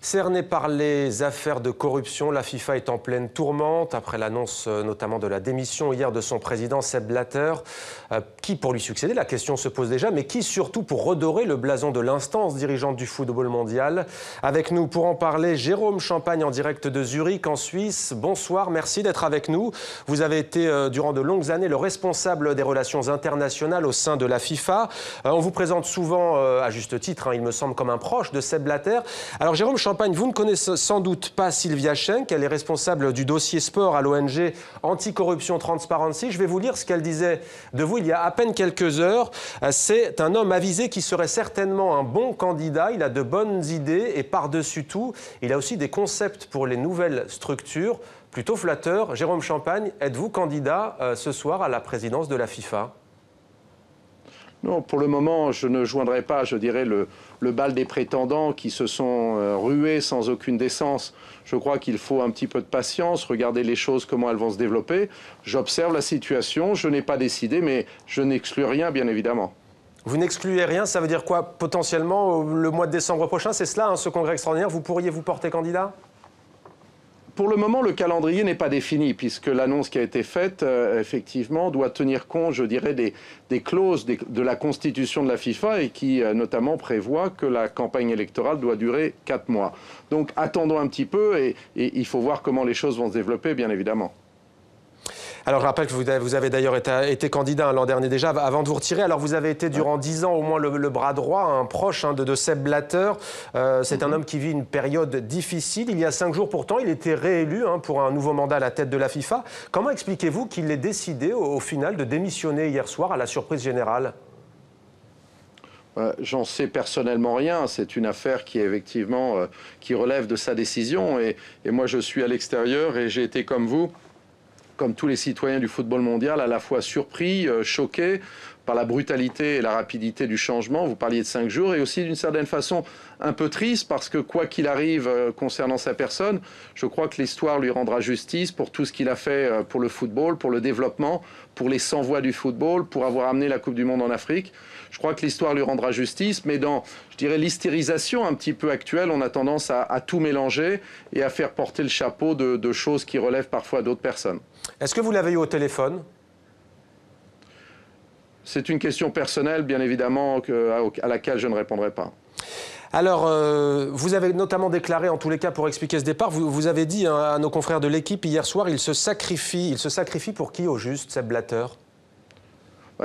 Cerné par les affaires de corruption, la FIFA est en pleine tourmente après l'annonce notamment de la démission hier de son président Sepp Blatter. Qui pour lui succéder? La question se pose déjà, mais qui surtout pour redorer le blason de l'instance dirigeante du football mondial? Avec nous pour en parler, Jérôme Champagne en direct de Zurich en Suisse. Bonsoir, merci d'être avec nous. Vous avez été durant de longues années le responsable des relations internationales au sein de la FIFA. On vous présente souvent, à juste titre, il me semble, comme un proche de Sepp Blatter. Alors Jérôme Champagne, vous ne connaissez sans doute pas Sylvia Schenk, elle est responsable du dossier sport à l'ONG Anticorruption Transparency. Je vais vous lire ce qu'elle disait de vous il y a à peine quelques heures. C'est un homme avisé qui serait certainement un bon candidat, il a de bonnes idées et par-dessus tout, il a aussi des concepts pour les nouvelles structures. Plutôt flatteur. Jérôme Champagne, êtes-vous candidat ce soir à la présidence de la FIFA ? Non, pour le moment, je ne joindrai pas, je dirais, le bal des prétendants qui se sont rués sans aucune décence. Je crois qu'il faut un petit peu de patience, regarder les choses, comment elles vont se développer. J'observe la situation, je n'ai pas décidé, mais je n'exclus rien, bien évidemment. Vous n'excluez rien, ça veut dire quoi? Potentiellement, le mois de décembre prochain, c'est cela, ce congrès extraordinaire, vous pourriez vous porter candidat? Pour le moment, le calendrier n'est pas défini, puisque l'annonce qui a été faite, effectivement, doit tenir compte, je dirais, des clauses de la constitution de la FIFA et qui, notamment, prévoit que la campagne électorale doit durer 4 mois. Donc, attendons un petit peu et il faut voir comment les choses vont se développer, bien évidemment. Alors, je rappelle que vous avez d'ailleurs été candidat l'an dernier déjà, avant de vous retirer. Alors, vous avez été durant 10 ans au moins le bras droit, un proche de Sepp Blatter. C'est un homme qui vit une période difficile. Il y a 5 jours pourtant, il était réélu pour un nouveau mandat à la tête de la FIFA. Comment expliquez-vous qu'il ait décidé au final de démissionner hier soir à la surprise générale ? J'en sais personnellement rien. C'est une affaire qui, effectivement, qui relève de sa décision. Et moi, je suis à l'extérieur et j'ai été comme vous, comme tous les citoyens du football mondial, à la fois surpris, choqués par la brutalité et la rapidité du changement. Vous parliez de 5 jours et aussi d'une certaine façon un peu triste parce que quoi qu'il arrive concernant sa personne, je crois que l'histoire lui rendra justice pour tout ce qu'il a fait pour le football, pour le développement, pour les 100 voix du football, pour avoir amené la Coupe du Monde en Afrique. Je crois que l'histoire lui rendra justice, mais dans, je dirais, l'hystérisation un petit peu actuelle, on a tendance à tout mélanger et à faire porter le chapeau de choses qui relèvent parfois d'autres personnes. Est-ce que vous l'avez eu au téléphone ? C'est une question personnelle, bien évidemment, à laquelle je ne répondrai pas. Alors, vous avez notamment déclaré, en tous les cas, pour expliquer ce départ, vous avez dit à nos confrères de l'équipe hier soir, il se sacrifie pour qui au juste, Sepp Blatter ?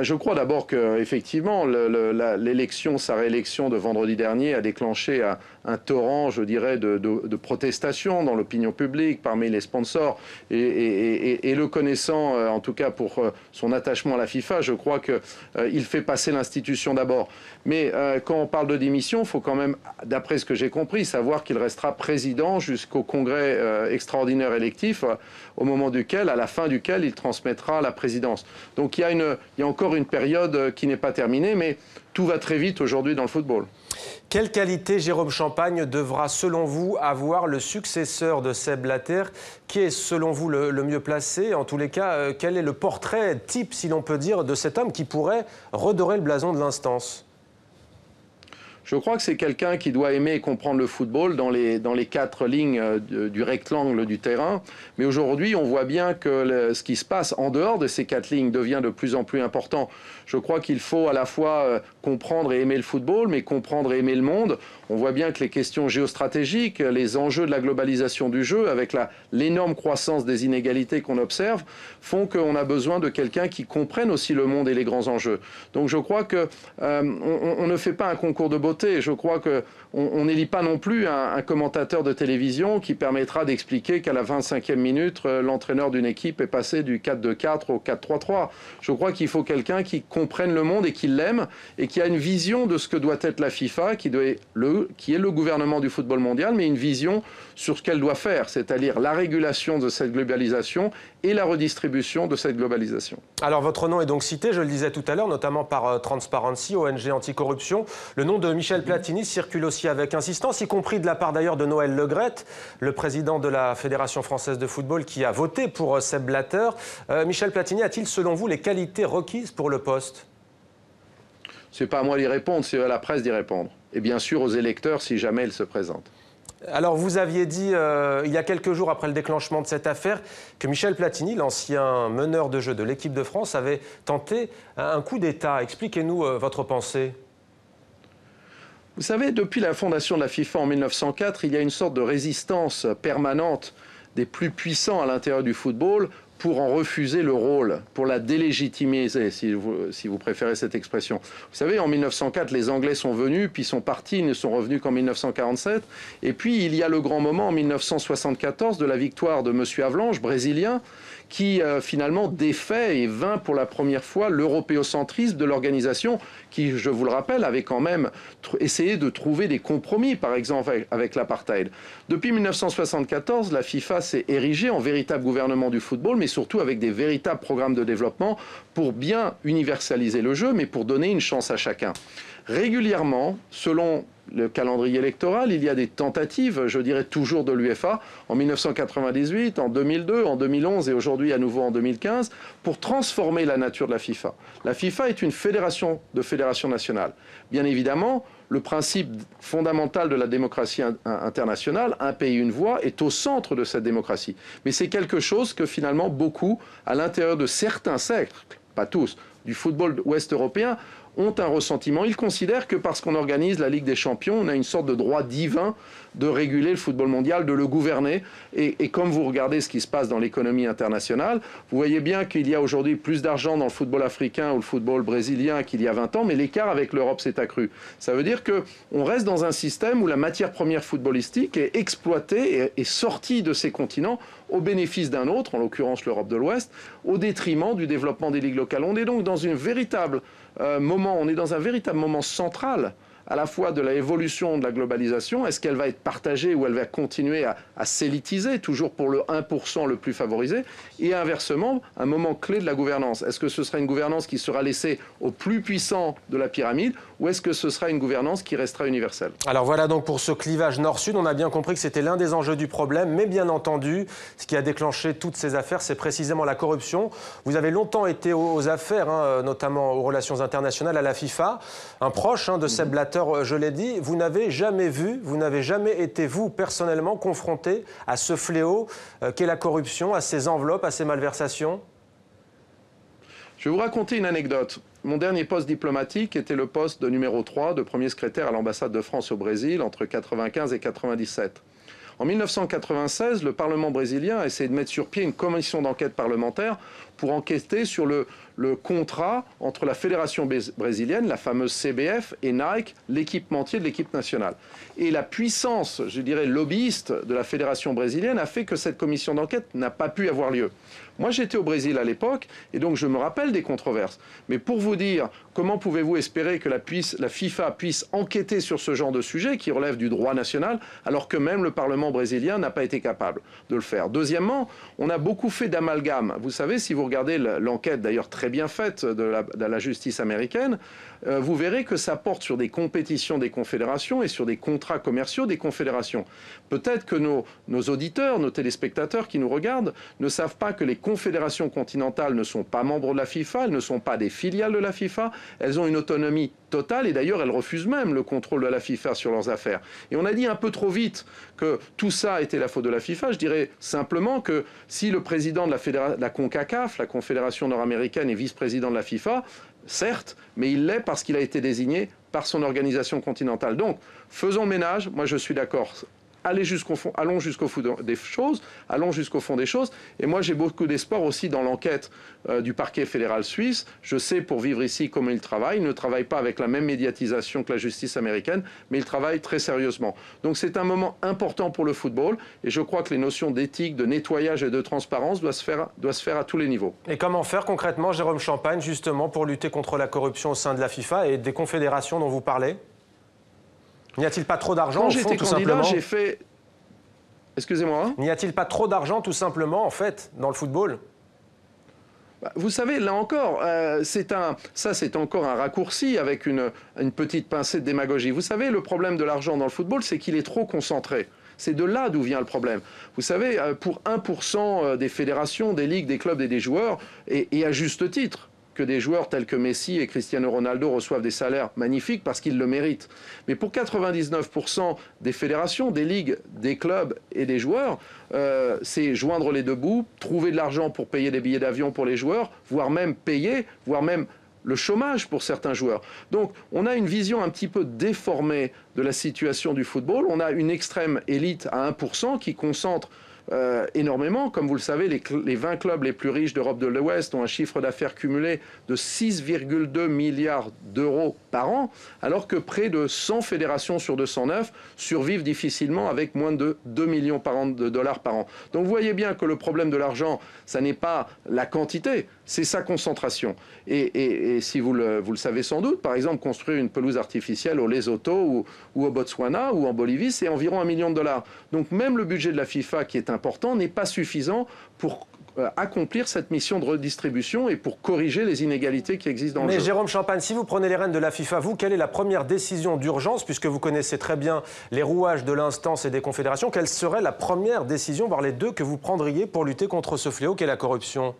Je crois d'abord qu'effectivement, l'élection, sa réélection de vendredi dernier a déclenché un torrent, je dirais, de protestations dans l'opinion publique, parmi les sponsors. Et le connaissant, en tout cas pour son attachement à la FIFA, je crois qu'il fait passer l'institution d'abord. Mais quand on parle de démission, il faut quand même, d'après ce que j'ai compris, savoir qu'il restera président jusqu'au congrès extraordinaire électif, au moment duquel, à la fin duquel, il transmettra la présidence. Donc il y a encore une période qui n'est pas terminée, mais tout va très vite aujourd'hui dans le football. Quelle qualité, Jérôme Champagne, devra, selon vous, avoir le successeur de Sepp Blatter? Qui est, selon vous, le mieux placé? En tous les cas, quel est le portrait type, si l'on peut dire, de cet homme qui pourrait redorer le blason de l'instance? Je crois que c'est quelqu'un qui doit aimer et comprendre le football dans les 4 lignes du rectangle du terrain. Mais aujourd'hui, on voit bien que ce qui se passe en dehors de ces 4 lignes devient de plus en plus important. Je crois qu'il faut à la fois comprendre et aimer le football, mais comprendre et aimer le monde. On voit bien que les questions géostratégiques, les enjeux de la globalisation du jeu, avec l'énorme croissance des inégalités qu'on observe, font qu'on a besoin de quelqu'un qui comprenne aussi le monde et les grands enjeux. Donc je crois qu'on ne fait pas un concours de beauté. Je crois qu'on n'élit pas non plus un commentateur de télévision qui permettra d'expliquer qu'à la 25e minute, l'entraîneur d'une équipe est passé du 4-2-4 au 4-3-3. Je crois qu'il faut quelqu'un qui comprenne le monde et qui l'aime et qui a une vision de ce que doit être la FIFA, qui est le gouvernement du football mondial, mais une vision sur ce qu'elle doit faire, c'est-à-dire la régulation de cette globalisation et la redistribution de cette globalisation. Alors votre nom est donc cité, je le disais tout à l'heure, notamment par Transparency, ONG Anticorruption. Le nom de Michel Platini circule aussi avec insistance, y compris de la part d'ailleurs de Noël Le Graët, le président de la Fédération française de football qui a voté pour Sepp Blatter. Michel Platini a-t-il selon vous les qualités requises pour le poste ? Ce n'est pas à moi d'y répondre, c'est à la presse d'y répondre. Et bien sûr aux électeurs si jamais ils se présentent. Alors, vous aviez dit, il y a quelques jours après le déclenchement de cette affaire, que Michel Platini, l'ancien meneur de jeu de l'équipe de France, avait tenté un coup d'État. Expliquez-nous votre pensée. Vous savez, depuis la fondation de la FIFA en 1904, il y a une sorte de résistance permanente des plus puissants à l'intérieur du football pour en refuser le rôle, pour la délégitimiser, si vous préférez cette expression. Vous savez, en 1904, les Anglais sont venus, puis sont partis, ils ne sont revenus qu'en 1947. Et puis, il y a le grand moment en 1974 de la victoire de M. Havelange, brésilien, qui finalement défait et vainc pour la première fois l'européocentrisme de l'organisation qui, je vous le rappelle, avait quand même essayé de trouver des compromis, par exemple avec l'apartheid. Depuis 1974, la FIFA s'est érigée en véritable gouvernement du football, mais surtout avec des véritables programmes de développement pour bien universaliser le jeu, mais pour donner une chance à chacun. Régulièrement, selon le calendrier électoral, il y a des tentatives, je dirais toujours de l'UEFA, en 1998, en 2002, en 2011 et aujourd'hui à nouveau en 2015, pour transformer la nature de la FIFA. La FIFA est une fédération de fédérations nationales. Bien évidemment, le principe fondamental de la démocratie internationale, un pays, une voix, est au centre de cette démocratie. Mais c'est quelque chose que finalement beaucoup, à l'intérieur de certains cercles, pas tous, du football ouest européen, ont un ressentiment. Ils considèrent que parce qu'on organise la Ligue des Champions, on a une sorte de droit divin de réguler le football mondial, de le gouverner. Et comme vous regardez ce qui se passe dans l'économie internationale, vous voyez bien qu'il y a aujourd'hui plus d'argent dans le football africain ou le football brésilien qu'il y a 20 ans, mais l'écart avec l'Europe s'est accru. Ça veut dire qu'on reste dans un système où la matière première footballistique est exploitée et sortie de ces continents au bénéfice d'un autre, en l'occurrence l'Europe de l'Ouest, au détriment du développement des ligues locales. On est donc dans un véritable moment central à la fois de la évolution de la globalisation. Est-ce qu'elle va être partagée ou elle va continuer à s'élitiser, toujours pour le 1% le plus favorisé? Et inversement, un moment clé de la gouvernance. Est-ce que ce sera une gouvernance qui sera laissée aux plus puissants de la pyramide ou est-ce que ce sera une gouvernance qui restera universelle? Alors voilà donc pour ce clivage nord-sud, on a bien compris que c'était l'un des enjeux du problème, mais bien entendu, ce qui a déclenché toutes ces affaires, c'est précisément la corruption. Vous avez longtemps été aux affaires, notamment aux relations internationales, à la FIFA. Un proche de Sepp Blatter, je l'ai dit, vous n'avez jamais vu, vous n'avez jamais été, vous, personnellement, confronté à ce fléau qu'est la corruption, à ces enveloppes, à ces malversations? Je vais vous raconter une anecdote. Mon dernier poste diplomatique était le poste de numéro 3 de premier secrétaire à l'ambassade de France au Brésil entre 1995 et 1997. En 1996, le Parlement brésilien a essayé de mettre sur pied une commission d'enquête parlementaire pour enquêter sur le contrat entre la fédération brésilienne, la fameuse CBF, et Nike, l'équipementier de l'équipe nationale. Et la puissance, je dirais, lobbyiste de la fédération brésilienne a fait que cette commission d'enquête n'a pas pu avoir lieu. Moi, j'étais au Brésil à l'époque, et donc je me rappelle des controverses. Mais pour vous dire, comment pouvez-vous espérer que la FIFA puisse enquêter sur ce genre de sujet qui relève du droit national, alors que même le Parlement brésilien n'a pas été capable de le faire? Deuxièmement, on a beaucoup fait d'amalgame. Vous savez, si vous regardez l'enquête, d'ailleurs très bien faite, de la justice américaine, vous verrez que ça porte sur des compétitions des confédérations et sur des contrats commerciaux des confédérations. Peut-être que nos auditeurs, nos téléspectateurs qui nous regardent ne savent pas que les confédérations continentales ne sont pas membres de la FIFA, elles ne sont pas des filiales de la FIFA, elles ont une autonomie totale et d'ailleurs elles refusent même le contrôle de la FIFA sur leurs affaires. Et on a dit un peu trop vite que tout ça était la faute de la FIFA. Je dirais simplement que si le président de la CONCACAF, la Confédération nord-américaine, est vice-président de la FIFA, certes, mais il l'est parce qu'il a été désigné par son organisation continentale. Donc, faisons ménage, moi je suis d'accord. Allons jusqu'au fond des choses. Et moi, j'ai beaucoup d'espoir aussi dans l'enquête du parquet fédéral suisse. Je sais, pour vivre ici, comment il travaille. Il ne travaille pas avec la même médiatisation que la justice américaine, mais il travaille très sérieusement. Donc c'est un moment important pour le football. Et je crois que les notions d'éthique, de nettoyage et de transparence doivent se faire à tous les niveaux. Et comment faire concrètement, Jérôme Champagne, justement, pour lutter contre la corruption au sein de la FIFA et des confédérations dont vous parlez? N'y a-t-il pas trop d'argent, au fond, tout simplement? J'ai fait... Excusez-moi. N'y a-t-il pas trop d'argent, tout simplement, en fait, dans le football? Vous savez, là encore, c'est encore un raccourci avec une petite pincée de démagogie. Vous savez, le problème de l'argent dans le football, c'est qu'il est trop concentré. C'est de là d'où vient le problème. Vous savez, pour 1% des fédérations, des ligues, des clubs et des joueurs, et à juste titre, que des joueurs tels que Messi et Cristiano Ronaldo reçoivent des salaires magnifiques parce qu'ils le méritent. Mais pour 99% des fédérations, des ligues, des clubs et des joueurs, c'est joindre les deux bouts, trouver de l'argent pour payer des billets d'avion pour les joueurs, voire même payer, voire même le chômage pour certains joueurs. Donc on a une vision un petit peu déformée de la situation du football. On a une extrême élite à 1% qui concentre énormément. Comme vous le savez, les 20 clubs les plus riches d'Europe de l'Ouest ont un chiffre d'affaires cumulé de 6,2 milliards d'euros par an, alors que près de 100 fédérations sur 209 survivent difficilement avec moins de 2 millions de dollars par an. Donc vous voyez bien que le problème de l'argent, ça n'est pas la quantité, c'est sa concentration. Et si vous le savez sans doute, par exemple, construire une pelouse artificielle au Lesotho ou au Botswana ou en Bolivie, c'est environ 1 million de dollars. Donc même le budget de la FIFA, qui est important, n'est pas suffisant pour accomplir cette mission de redistribution et pour corriger les inégalités qui existent dans le jeu. Mais Jérôme Champagne, si vous prenez les rênes de la FIFA, vous, quelle est la première décision d'urgence, puisque vous connaissez très bien les rouages de l'instance et des confédérations, quelle serait la première décision, voire les deux, que vous prendriez pour lutter contre ce fléau qu'est la corruption ?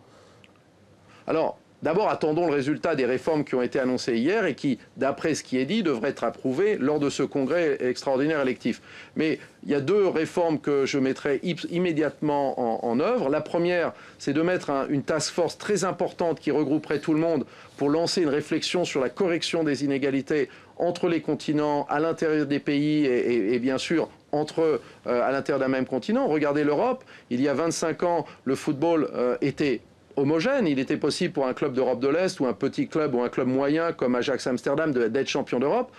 Alors, d'abord, attendons le résultat des réformes qui ont été annoncées hier et qui, d'après ce qui est dit, devraient être approuvées lors de ce congrès extraordinaire électif. Mais il y a deux réformes que je mettrai immédiatement en œuvre. La première, c'est de mettre une task force très importante qui regrouperait tout le monde pour lancer une réflexion sur la correction des inégalités entre les continents, à l'intérieur des pays et bien sûr à l'intérieur d'un même continent. Regardez l'Europe, il y a 25 ans, le football était homogène. Il était possible pour un club d'Europe de l'Est ou un petit club ou un club moyen comme Ajax Amsterdam d'être champion d'Europe.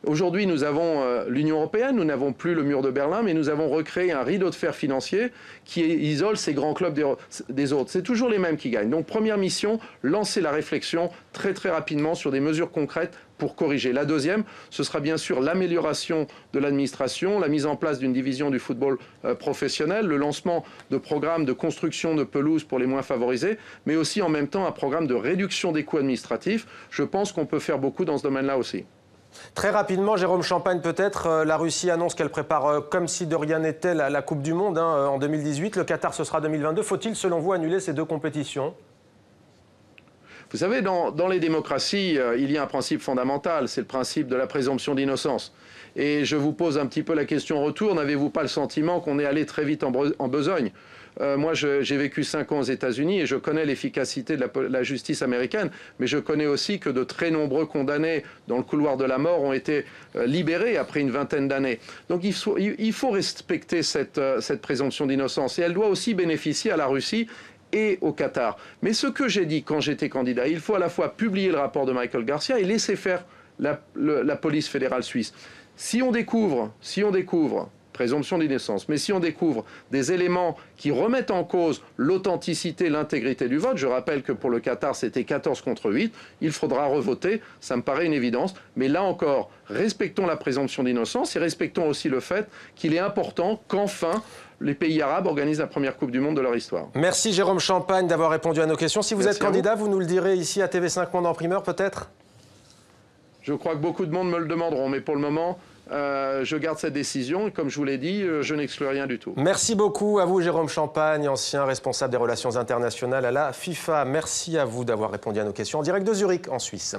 Aujourd'hui, nous avons l'Union européenne, nous n'avons plus le mur de Berlin, mais nous avons recréé un rideau de fer financier qui isole ces grands clubs des autres. C'est toujours les mêmes qui gagnent. Donc, première mission, lancer la réflexion très très rapidement sur des mesures concrètes pour corriger. La deuxième, ce sera bien sûr l'amélioration de l'administration, la mise en place d'une division du football professionnel, le lancement de programmes de construction de pelouses pour les moins favorisés, mais aussi en même temps un programme de réduction des coûts administratifs. Je pense qu'on peut faire beaucoup dans ce domaine-là aussi. Très rapidement, Jérôme Champagne, peut-être, la Russie annonce qu'elle prépare comme si de rien n'était la Coupe du Monde en 2018. Le Qatar, ce sera 2022. Faut-il, selon vous, annuler ces deux compétitions ? Vous savez, dans les démocraties, il y a un principe fondamental, c'est le principe de la présomption d'innocence. Et je vous pose un petit peu la question en retour, n'avez-vous pas le sentiment qu'on est allé très vite en besogne ? Moi, j'ai vécu 5 ans aux États-Unis et je connais l'efficacité de la justice américaine, mais je connais aussi que de très nombreux condamnés dans le couloir de la mort ont été libérés après une vingtaine d'années. Donc il faut respecter cette présomption d'innocence et elle doit aussi bénéficier à la Russie et au Qatar. Mais ce que j'ai dit quand j'étais candidat, il faut à la fois publier le rapport de Michael Garcia et laisser faire la police fédérale suisse. Si on découvre, présomption d'innocence, mais si on découvre des éléments qui remettent en cause l'authenticité, l'intégrité du vote, je rappelle que pour le Qatar c'était 14 contre 8, il faudra revoter, ça me paraît une évidence, mais là encore, respectons la présomption d'innocence et respectons aussi le fait qu'il est important qu'enfin les pays arabes organisent la première Coupe du Monde de leur histoire. Merci Jérôme Champagne d'avoir répondu à nos questions. Si vous Merci êtes candidat, vous nous le direz ici à TV5 Monde en primeur peut-être ? Je crois que beaucoup de monde me le demanderont, mais pour le moment, je garde cette décision et comme je vous l'ai dit, je n'exclus rien du tout. Merci beaucoup à vous Jérôme Champagne, ancien responsable des relations internationales à la FIFA. Merci à vous d'avoir répondu à nos questions en direct de Zurich en Suisse.